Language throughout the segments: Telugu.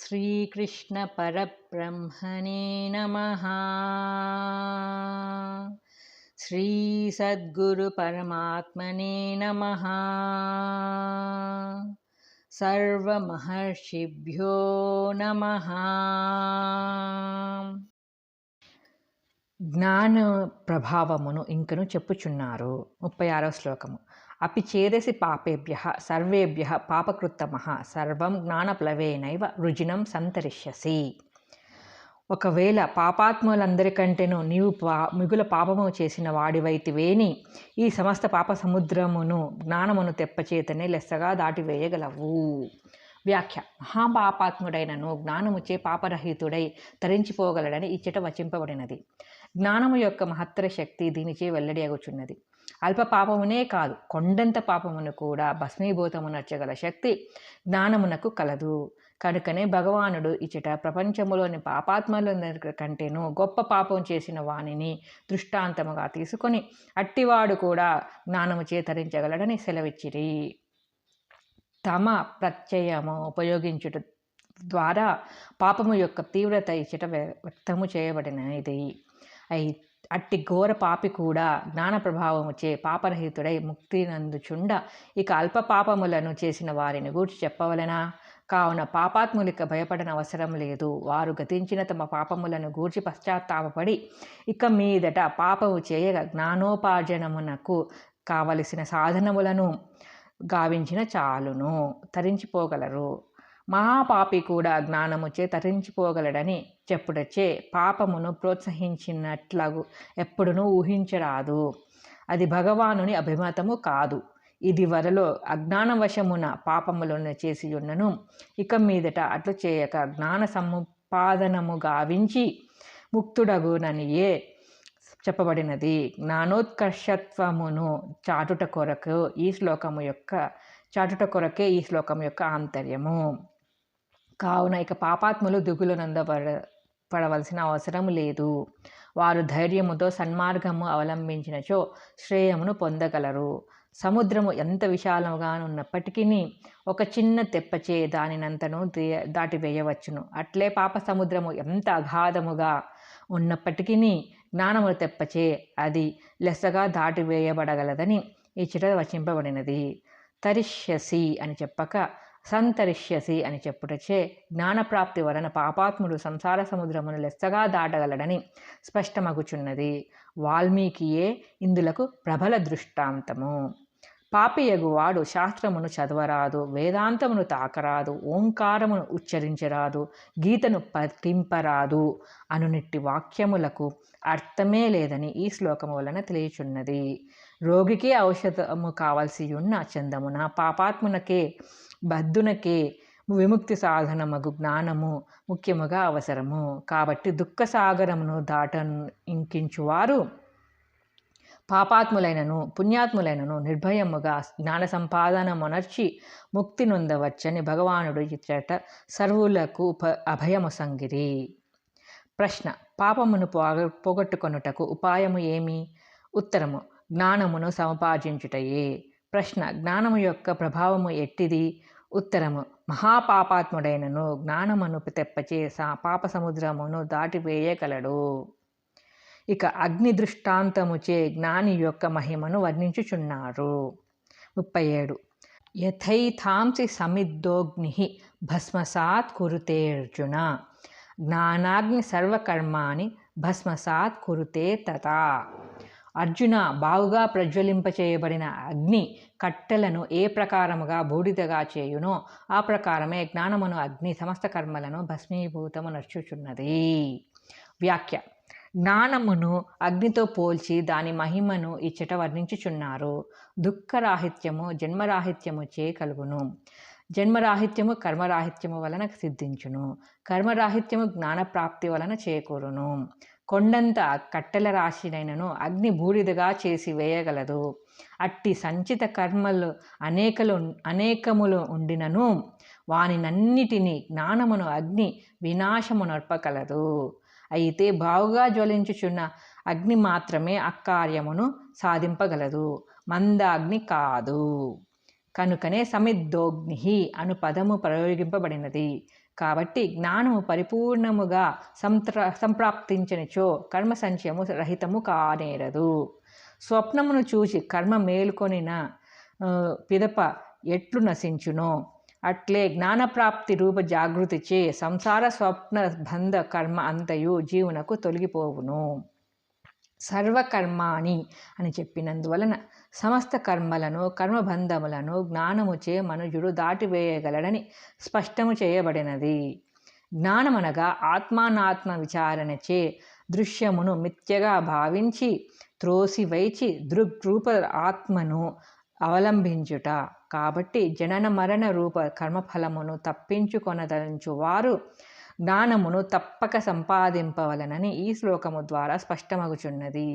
श्रीकृष्ण परब्रह्मणे नमः। श्री सद्गुरु परमात्मने नमः। सर्वमहर्षिभ्यो नमः। జ్ఞాన ప్రభావమును ఇంకను చెప్పుచున్నారు. 36వ శ్లోకము. అపి చేదసి పాపేభ్యః సర్వేభ్యః పాపకృత్తమః సర్వం జ్ఞానప్లవేనైవ రుజినం సంతరిష్యసి. ఒకవేళ పాపాత్ములందరికంటేనూ నీవు మిగుల పాపము చేసిన వాడివైతివేని ఈ సమస్త పాప సముద్రమును జ్ఞానమును తెప్పచేతనే లెస్సగా దాటివేయగలవు. వ్యాఖ్య. మహాపాపాత్ముడైనను జ్ఞానముచే పాపరహితుడై తరించిపోగలడని ఇచ్చట వచింపబడినది. జ్ఞానము యొక్క మహత్తర శక్తి దీనిచే వెల్లడి అగుచున్నది. అల్ప పాపమునే కాదు, కొండంత పాపమును కూడా భస్మీభూతమునర్చగల శక్తి జ్ఞానమునకు కలదు. కనుకనే భగవానుడు ఇచ్చట ప్రపంచములోని పాపాత్మలందరి కంటేనూ గొప్ప పాపం చేసిన వానిని దృష్టాంతముగా తీసుకొని అట్టివాడు కూడా జ్ఞానముచే తరించగలడని సెలవిచ్చిరి. తమ ప్రత్యయము ఉపయోగించుట ద్వారా పాపము యొక్క తీవ్రత ఇచ్చట వ్యక్తము చేయబడినది. అట్టి ఘోర పాపి కూడా జ్ఞాన ప్రభావముచే పాపరహితుడై ముక్తి నందుచుండ ఇక అల్ప పాపములను చేసిన వారిని గూర్చి చెప్పవలెనా? కావున పాపాత్ములిక భయపడన అవసరం లేదు. వారు గతించిన తమ పాపములను గూర్చి పశ్చాత్తాపపడి ఇక మీదట పాపము చేయగా జ్ఞానోపార్జనమునకు కావలసిన సాధనములను గావించిన చాలును, తరించిపోగలరు. మహాపాపి కూడా జ్ఞానముచే తరించిపోగలడని చెప్పుటచే పాపమును ప్రోత్సహించినట్లగు ఎప్పుడునూ ఊహించరాదు. అది భగవానుని అభిమతము కాదు. ఇది వరలో అజ్ఞానవశమున పాపములను చేసియున్నను ఇక మీదట అట్లు చేయక జ్ఞాన సముపాదనము గావించి ముక్తుడగుననియే చెప్పబడినది. జ్ఞానోత్కర్షత్వమును చాటుట కొరకే ఈ శ్లోకము యొక్క ఆంతర్యము. కావున ఇక పాపాత్ములు దిగులు పడవలసిన అవసరం లేదు. వారు ధైర్యముతో సన్మార్గము అవలంబించినచో శ్రేయమును పొందగలరు. సముద్రము ఎంత విశాలముగా ఉన్నప్పటికీ ఒక చిన్న తెప్పచే దానినంతను దాటివేయవచ్చును. అట్లే పాప సముద్రము ఎంత అగాధముగా ఉన్నప్పటికీ జ్ఞానమును తెప్పచే అది లెస్సగా దాటివేయబడగలదని ఇచ్చట వచింపబడినది. తరిష్యసి అని చెప్పక సంతరిష్యసి అని చెప్పుటచే జ్ఞానప్రాప్తి వలన పాపాత్ముడు సంసార సముద్రమును లెస్సగా దాటగలడని స్పష్టమగుచున్నది. వాల్మీకియే ఇందులకు ప్రబల దృష్టాంతము. పాపియగువాడు శాస్త్రమును చదవరాదు, వేదాంతమును తాకరాదు, ఓంకారమును ఉచ్చరించరాదు, గీతను పఠింపరాదు అనునిట్టి వాక్యములకు అర్థమే లేదని ఈ శ్లోకము వలన తెలియచున్నది. రోగికే ఔషధము కావలసియున్న చందమున పాపాత్మునకే బద్ధునకే విముక్తి సాధనమగు జ్ఞానము ముఖ్యముగా అవసరము. కాబట్టి దుఃఖసాగరమును ఇంకించువారు పాపాత్ములైనను పుణ్యాత్ములైనను నిర్భయముగా జ్ఞాన సంపాదనమునర్చి ముక్తి నొందవచ్చని భగవానుడు ఇచ్చట సర్వులకు అభయముసంగిరి. ప్రశ్న. పాపమును పోగొట్టుకొనుటకు ఉపాయము ఏమి? ఉత్తరము. జ్ఞానమును సముపార్జించుటయే. ప్రశ్న. జ్ఞానము యొక్క ప్రభావము ఎట్టిది? ఉత్తరము. మహాపాపాత్ముడైనను జ్ఞానమును తెప్పచే పాప సముద్రమును దాటివేయగలడు. ఇక అగ్ని దృష్టాంతముచే జ్ఞాని యొక్క మహిమను వర్ణించుచున్నారు. 37. యథైథాంసి సమిద్దోగ్ని భస్మసాత్ కురుతేర్జున జ్ఞానాగ్ని సర్వకర్మాణి భస్మసాత్ కురుతే తథా. అర్జున, బావుగా ప్రజ్వలింపచేయబడిన అగ్ని కట్టెలను ఏ ప్రకారముగా బూడిదగా చేయునో ఆ ప్రకారమే జ్ఞానమును అగ్ని సమస్త కర్మలను భస్మీభూతమునర్చుచున్నది. వ్యాఖ్య. జ్ఞానమును అగ్నితో పోల్చి దాని మహిమను ఇచ్చట వర్ణించుచున్నారు. దుఃఖరాహిత్యము జన్మరాహిత్యముచే కలుగును. జన్మరాహిత్యము కర్మరాహిత్యము వలన సిద్ధించును. కర్మరాహిత్యము జ్ఞానప్రాప్తి వలన చేకూరును. కొండంత కట్టెల రాశినైనను అగ్ని బూడిదగా చేసి వేయగలదు. అట్టి సంచిత కర్మలు అనేకములు ఉండినను వానినన్నిటినీ జ్ఞానమును అగ్ని వినాశము నర్పగలదు. అయితే బావుగా జ్వలించుచున్న అగ్ని మాత్రమే అక్కార్యమును సాధింపగలదు, మందాగ్ని కాదు. కనుకనే సమిద్దోగ్ని అను పదము ప్రయోగింపబడినది. కాబట్టి జ్ఞానము పరిపూర్ణముగా సంప్రాప్తించనిచో కర్మ సంచయము రహితము కానేరదు. స్వప్నమును చూసి కర్మ మేలుకొనిన పిదప ఎట్లు నశించునో అట్లే జ్ఞానప్రాప్తి రూప జాగృతిచే సంసార స్వప్న బంధ కర్మ అంతయు జీవునకు తొలగిపోవును. సర్వకర్మాణి అని చెప్పినందువలన సమస్త కర్మలను కర్మబంధములను జ్ఞానముచే మనుజుడు దాటివేయగలడని స్పష్టము చేయబడినది. జ్ఞానమనగా ఆత్మానాత్మ విచారణచే దృశ్యమును మిథ్యగా భావించి త్రోసివైచి దృగ్రూప ఆత్మను అవలంబించుట. కాబట్టి జనన మరణ రూప కర్మఫలమును తప్పించుకొనదలుచువారు జ్ఞానమును తప్పక సంపాదింపవలనని ఈ శ్లోకము ద్వారా స్పష్టమగుచున్నది.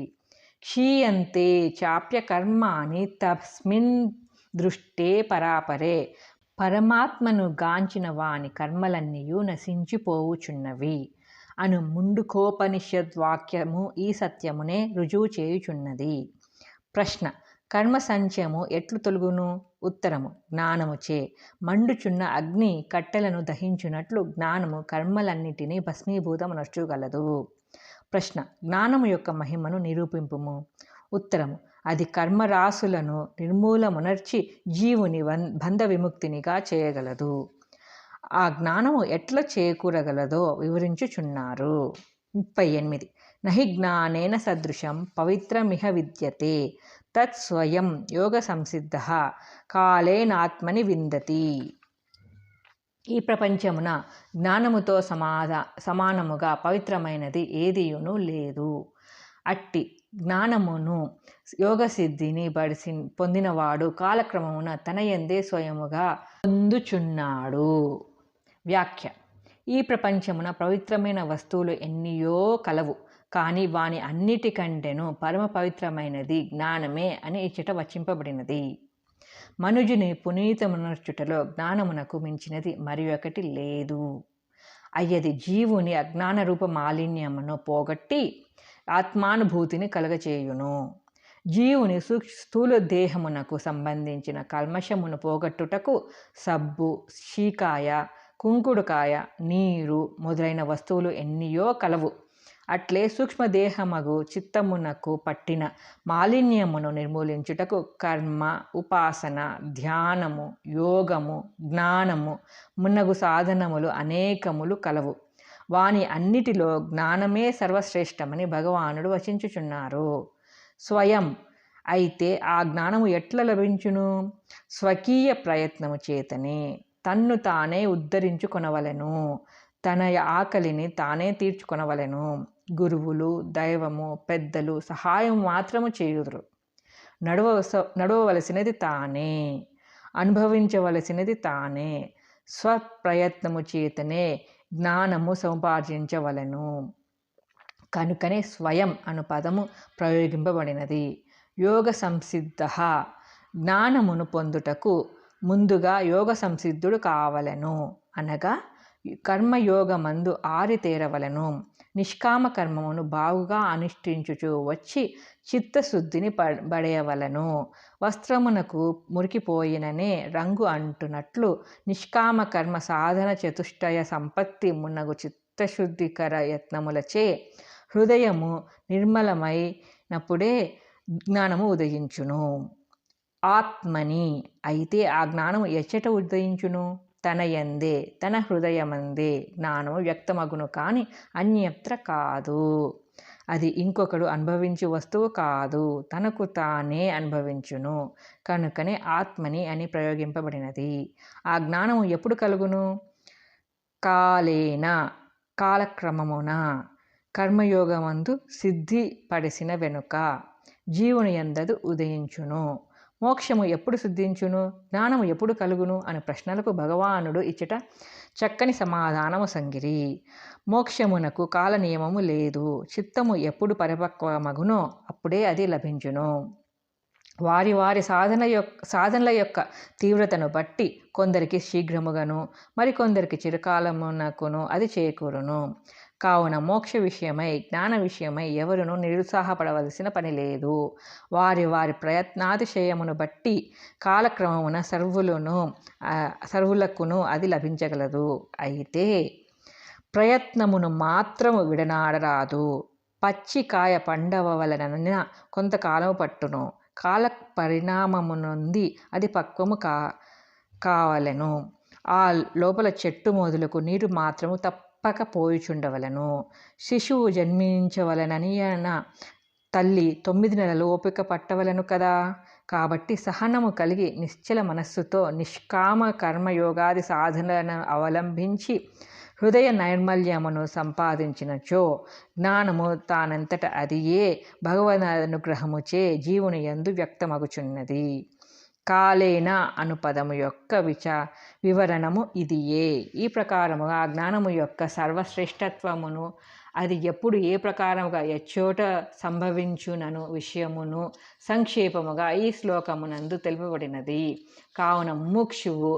క్షీయంతే చాప్య కర్మాణి తస్మిన్ దృష్టే పరాపరే. పరమాత్మను గాంచిన వాని కర్మలన్నీయు నశించిపోవుచున్నవి అను ముండుకోపనిషద్వాక్యము ఈ సత్యమునే రుజువు చేయుచున్నది. ప్రశ్న: కర్మ సంచయము ఎట్లు తొలుగును? ఉత్తరము: జ్ఞానముచే. మండుచున్న అగ్ని కట్టెలను దహించునట్లు జ్ఞానము కర్మలన్నిటినీ భస్మీభూతమునర్చుగలదు. ప్రశ్న: జ్ఞానము యొక్క మహిమను నిరూపింపుము. ఉత్తరము: అది కర్మరాశులను నిర్మూలమునర్చి జీవుని బంధ విముక్తినిగా చేయగలదు. ఆ జ్ఞానము ఎట్లా చేకూరగలదో వివరించుచున్నారు. 38. నహి జ్ఞానేన సదృశం పవిత్రమిహ విద్యతే తత్ స్వయం యోగ సంసిద్ధ కాలేనాత్మని విందతి. ఈ ప్రపంచమున జ్ఞానముతో సమానముగా పవిత్రమైనది ఏదియును లేదు. అట్టి జ్ఞానమును యోగసిద్ధిని పొందినవాడు కాలక్రమమున తన యందే స్వయముగా పొందుచున్నాడు. వ్యాఖ్య: ఈ ప్రపంచమున పవిత్రమైన వస్తువులు ఎన్నియో కలవు, కానీ వాని అన్నిటికంటేనూ పరమ పవిత్రమైనది జ్ఞానమే అని ఇచ్చట వచింపబడినది. మనుజుని పునీతమునర్చుటలో జ్ఞానమునకు మించినది మరి ఒకటి లేదు. అయ్యది జీవుని అజ్ఞాన రూప మాలిన్యమును పోగొట్టి ఆత్మానుభూతిని కలుగచేయును. జీవుని స్థూల దేహమునకు సంబంధించిన కల్మషమును పోగొట్టుటకు సబ్బు, షీకాయ, కుంకుడుకాయ, నీరు మొదలైన వస్తువులు ఎన్నియో కలవు. అట్లే సూక్ష్మదేహమగు చిత్తమునకు పట్టిన మాలిన్యమును నిర్మూలించుటకు కర్మ, ఉపాసన, ధ్యానము, యోగము, జ్ఞానము మున్నగు సాధనములు అనేకములు కలవు. వాని అన్నిటిలో జ్ఞానమే సర్వశ్రేష్టమని భగవానుడు వచించుచున్నారు. స్వయం అయితే ఆ జ్ఞానము ఎట్లా లభించును? స్వకీయ ప్రయత్నము చేతనే తన్ను తానే ఉద్ధరించుకొనవలెను. తన ఆకలిని తానే తీర్చుకొనవలెను. గురువులు, దైవము, పెద్దలు సహాయం మాత్రము చేయుదురు. నడవవలసినది తానే, అనుభవించవలసినది తానే. స్వప్రయత్నము చేతనే జ్ఞానము సముపార్జించవలెను. కనుకనే స్వయం అను పదము ప్రయోగింపబడినది. యోగ సంసిద్ధ జ్ఞానమును పొందుటకు ముందుగా యోగ సంసిద్ధుడు కావలెను. అనగా కర్మయోగమందు ఆరితేరవలెను. నిష్కామ కర్మమును బాగుగా అనుష్ఠించుచు వచ్చి చిత్తశుద్ధిని పడేయవలెను. వస్త్రమునకు మురికిపోయిననే రంగు అంటున్నట్లు నిష్కామ కర్మ సాధన చతుష్టయ సంపత్తి మున్నగు చిత్తశుద్ధికర యత్నములచే హృదయము నిర్మలమైనప్పుడే జ్ఞానము ఉదయించును. ఆత్మని అయితే ఆ జ్ఞానము ఎచ్చట ఉదయించును? తన యందే, తన హృదయమందే జ్ఞానము వ్యక్తమగును, కానీ అన్యత్ర కాదు. అది ఇంకొకడు అనుభవించు వస్తువు కాదు, తనకు తానే అనుభవించును. కనుకనే ఆత్మని అని ప్రయోగింపబడినది. ఆ జ్ఞానము ఎప్పుడు కలుగును? కాలేన కాలక్రమమున కర్మయోగమందు సిద్ధి పడిసిన వెనుక జీవుని యందదు ఉదయించును. మోక్షము ఎప్పుడు సిద్ధించును? జ్ఞానము ఎప్పుడు కలుగును అని ప్రశ్నలకు భగవానుడు ఇచ్చట చక్కని సమాధానము సంగిరి. మోక్షమునకు కాల నియమము లేదు. చిత్తము ఎప్పుడు పరిపక్వమగునో అప్పుడే అది లభించును. వారి వారి సాధనల యొక్క తీవ్రతను బట్టి కొందరికి శీఘ్రముగాను, మరికొందరికి చిరకాలమునకును అది చేకూరును. కావున మోక్ష విషయమై జ్ఞాన విషయమై ఎవరునూ నిరుత్సాహపడవలసిన పని లేదు. వారి వారి ప్రయత్నాతిశయమును బట్టి కాలక్రమమున సర్వులకును అది లభించగలదు. అయితే ప్రయత్నమును మాత్రము విడనాడరాదు. పచ్చి కాయ పండవలన కొంతకాలము పట్టును. కాల పరిణామమునొంది అది పక్వము కావలెను. ఆ లోపల చెట్టు మొదలకు నీరు మాత్రము తప్పక పోయుచుండవలను. శిశువు జన్మించవలననియన తల్లి 9 నెలలు ఓపిక పట్టవలను కదా. కాబట్టి సహనము కలిగి నిశ్చల మనస్సుతో నిష్కామ కర్మయోగాది సాధనలను అవలంబించి హృదయ నైర్మల్యమును సంపాదించినచో జ్ఞానము తానంతట అదియే భగవదనుగ్రహముచే జీవుని యందు వ్యక్తమగుచున్నది. కాలేన అను పదము యొక్క వివరణము ఇదియే. ఈ ప్రకారముగా జ్ఞానము యొక్క సర్వశ్రేష్టత్వమును అది ఎప్పుడు ఏ ప్రకారముగా ఎచ్చోట సంభవించునను విషయమును సంక్షేపముగా ఈ శ్లోకమునందు తెలుపబడినది. కావున ముముక్షువు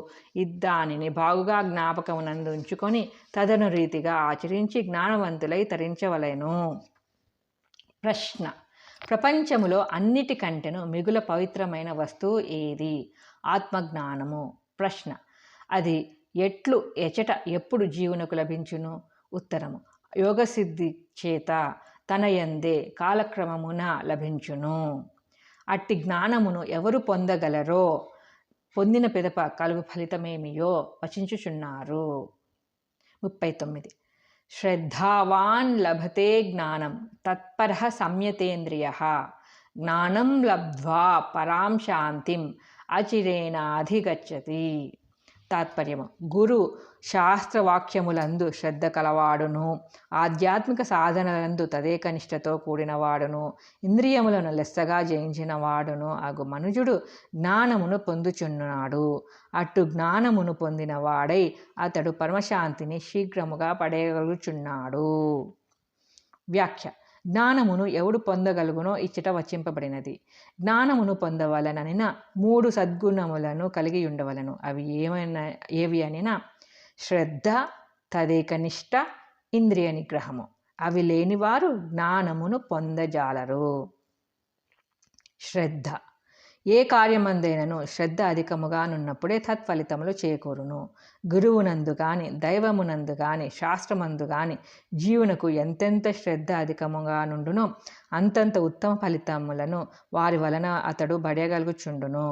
ఇద్దానిని బాగుగా జ్ఞాపకమునందు ఉంచుకొని తదను రీతిగా ఆచరించి జ్ఞానవంతులై తరించవలెను. ప్రశ్న: ప్రపంచములో అన్నిటికంటేను మిగుల పవిత్రమైన వస్తువు ఏది? ఆత్మజ్ఞానము. ప్రశ్న: అది ఎచట ఎప్పుడు జీవునకు లభించును? ఉత్తరము: యోగసిద్ధి చేత తనయందే కాలక్రమమున లభించును. అట్టి జ్ఞానమును ఎవరు పొందగలరో పొందిన పిదప కలుగు ఫలితమేమియో వచించుచున్నారు. 39. శ్రద్ధావాన్ లభతే జ్ఞానం తత్పరః సంయతేంద్రియః జ్ఞానం లబ్ధ్వా పరాం శాంతిం అచిరేణాధిగచ్చతి. తాత్పర్యము: గురు శాస్త్రవాక్యములందు శ్రద్ధ కలవాడును, ఆధ్యాత్మిక సాధనలందు తదేక నిష్ఠతో కూడినవాడును, ఇంద్రియములను లెస్సగా జయించిన వాడును అగు మనుజుడు జ్ఞానమును పొందుచున్నాడు. అట్టు జ్ఞానమును పొందిన వాడై అతడు పరమశాంతిని శీఘ్రముగా పడగలుగుచున్నాడు. వ్యాఖ్య: జ్ఞానమును ఎవడు పొందగలుగునో ఇచ్చట వచింపబడినది. జ్ఞానమును పొందవలననిన 3 సద్గుణములను కలిగి ఉండవలను. అవి ఏవి అనిన శ్రద్ధ, తదేక నిష్ఠ, ఇంద్రియ నిగ్రహము. అవి లేనివారు జ్ఞానమును పొందజాలరు. శ్రద్ధ: ఏ కార్యమందైనను శ్రద్ధ అధికముగానున్నప్పుడే తత్ఫలితములు చేకూరును. గురువునందు గాని, దైవమునందు గాని, శాస్త్రమందు గాని జీవునకు ఎంతెంత శ్రద్ధ అధికముగా నుండునో అంతంత ఉత్తమ ఫలితములను వారి వలన అతడు బడయగలుగుచుండును.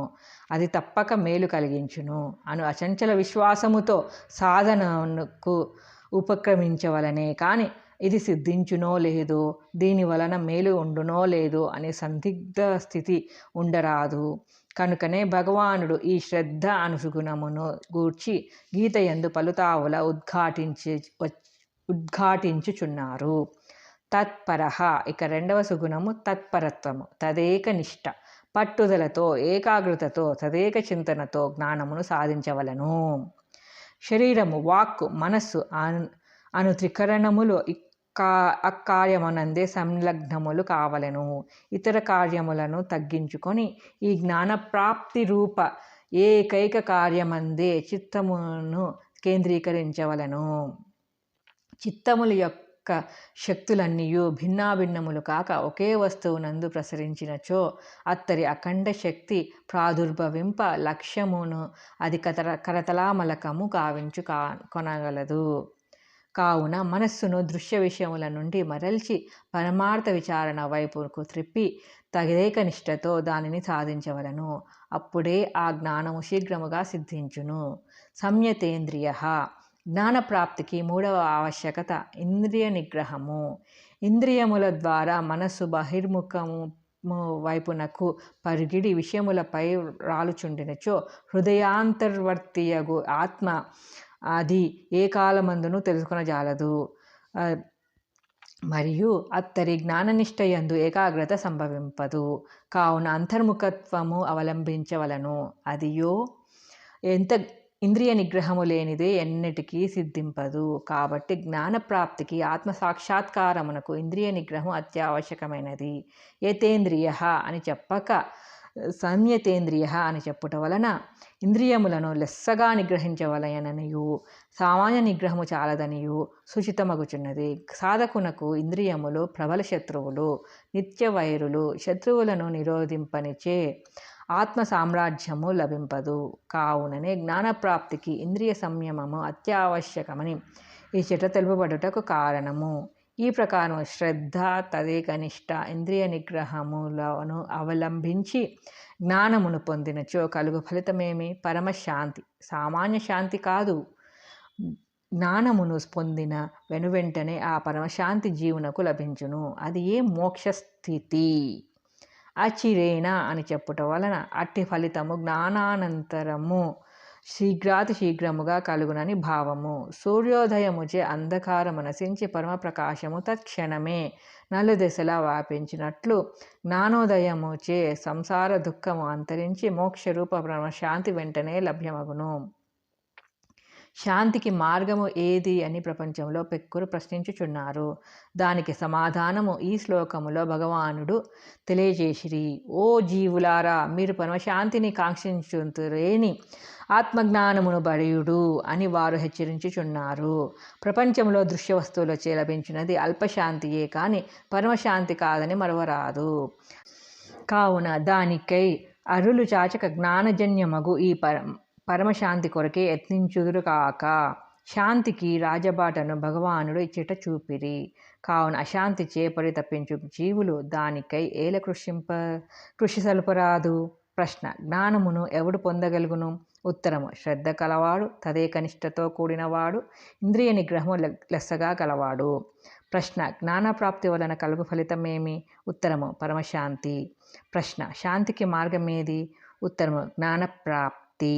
అది తప్పక మేలు కలిగించును అను అచంచల విశ్వాసముతో సాధనకు ఉపక్రమించవలనే కాని ఇది సిద్ధించునో లేదో, దీని వలన మేలు ఉండునో లేదో అనే సందిగ్ధ స్థితి ఉండరాదు. కనుకనే భగవానుడు ఈ శ్రద్ధ అనుగుణమును గూర్చి గీతయందు పలుతావుల ఉద్ఘాటించుచున్నారు. తత్పరః. ఇక 2వ సుగుణము తత్పరత్వము. తదేక నిష్ఠ. పట్టుదలతో, ఏకాగ్రతతో, తదేక చింతనతో జ్ఞానమును సాధించవలను. శరీరము, వాక్కు, మనస్సు అను త్రికరణములు అకార్యమునందే సంలగ్నములు కావలెను. ఇతర కార్యములను తగ్గించుకొని ఈ జ్ఞానప్రాప్తి రూప ఏకైక కార్యమందే చిత్తమును కేంద్రీకరించవలెను. చిత్తముల యొక్క శక్తులన్నీయు భిన్నాభిన్నములు కాక ఒకే వస్తువునందు ప్రసరించినచో అత్తరి అఖండ శక్తి ప్రాదుర్భవింప లక్ష్యమును అది కరతలామలకము గావించు కొనగలదు. కావున మనస్సును దృశ్య విషయముల నుండి మరల్చి పరమార్థ విచారణ వైపుకు త్రిప్పి తదేక నిష్ఠతో దానిని సాధించవలను. అప్పుడే ఆ జ్ఞానము శీఘ్రముగా సిద్ధించును. సంయతేంద్రియః. జ్ఞానప్రాప్తికి 3వ ఆవశ్యకత ఇంద్రియ నిగ్రహము. ఇంద్రియముల ద్వారా మనస్సు బహిర్ముఖము వైపునకు పరిగిడి విషయములపై రాలుచుండినచో హృదయాంతర్వర్తియగు ఆత్మ అది ఏ కాలమందును తెలుసుకొనజాలదు. మరియు అత్తరి జ్ఞాననిష్టయందు ఏకాగ్రత సంభవింపదు. కావున అంతర్ముఖత్వము అవలంబించవలను. అదియో ఎంత ఇంద్రియ నిగ్రహము లేనిదే ఎన్నటికీ సిద్ధింపదు. కాబట్టి జ్ఞానప్రాప్తికి ఆత్మసాక్షాత్కారమునకు ఇంద్రియ నిగ్రహం అత్యావశ్యకమైనది. యతేంద్రియ అని చెప్పక సంయతేంద్రియ అని చెప్పుట వలన ఇంద్రియములను లెస్సగా నిగ్రహించవలయననియు సామాన్య నిగ్రహము చాలదనియు సూచితమగుచున్నది. సాధకునకు ఇంద్రియములు ప్రబల శత్రువులు, నిత్య వైరులు. శత్రువులను నిరోధింపనిచే ఆత్మ సామ్రాజ్యము లభింపదు. కావుననే జ్ఞానప్రాప్తికి ఇంద్రియ సంయమము అత్యావశ్యకమని ఈ చెట తెలుపబడుటకు కారణము. ఈ ప్రకారం శ్రద్ధ, తదేకనిష్ట, ఇంద్రియ నిగ్రహములను అవలంబించి జ్ఞానమును పొందినచో కలుగు ఫలితమేమి? పరమశాంతి. సామాన్య శాంతి కాదు. జ్ఞానమును పొందిన వెనువెంటనే ఆ పరమశాంతి జీవునకు లభించును. అది ఏ మోక్షస్థితి. అచిరేణ అని చెప్పుట వలన అట్టి ఫలితము జ్ఞానానంతరము శీఘ్రాతి శీఘ్రముగా కలుగునని భావము. సూర్యోదయముచే అంధకారము నశించి పరమప్రకాశము తత్క్షణమే నలుదెసలా వ్యాపించినట్లు జ్ఞానోదయముచే సంసార దుఃఖము అంతరించి మోక్షరూప పరమశాంతి వెంటనే లభ్యమగును. శాంతికి మార్గము ఏది అని ప్రపంచంలో పెక్కురు ప్రశ్నించుచున్నారు. దానికి సమాధానము ఈ శ్లోకములో భగవానుడు తెలియజేసిరి. ఓ జీవులారా, మీరు పరమశాంతిని కాంక్షించుతురేని ఆత్మజ్ఞానమును బడియుడు అని వారు హెచ్చరించుచున్నారు. ప్రపంచంలో దృశ్య వస్తువులచే లభించినది అల్పశాంతియే కానీ పరమశాంతి కాదని మరవరాదు. కావున దానికై అరులు చాచక జ్ఞానజన్యమగు ఈ పరమశాంతి కొరకే యత్నించుదురు కాక. శాంతికి రాజబాటను భగవానుడు ఇచ్చట చూపిరి. కావున అశాంతి చేపడి తప్పించు జీవులు దానికై ఏల కృషి సలుపరాదు. ప్రశ్న: జ్ఞానమును ఎవడు పొందగలుగును? ఉత్తరము: శ్రద్ధ కలవాడు, తదేకనిష్టతో కూడినవాడు, ఇంద్రియ నిగ్రహము లెస్సగా కలవాడు. ప్రశ్న: జ్ఞానప్రాప్తి వలన కలుగు ఫలితమేమి? ఉత్తరము: పరమశాంతి. ప్రశ్న: శాంతికి మార్గమేది? ఉత్తరము: జ్ఞానప్రాప్తి.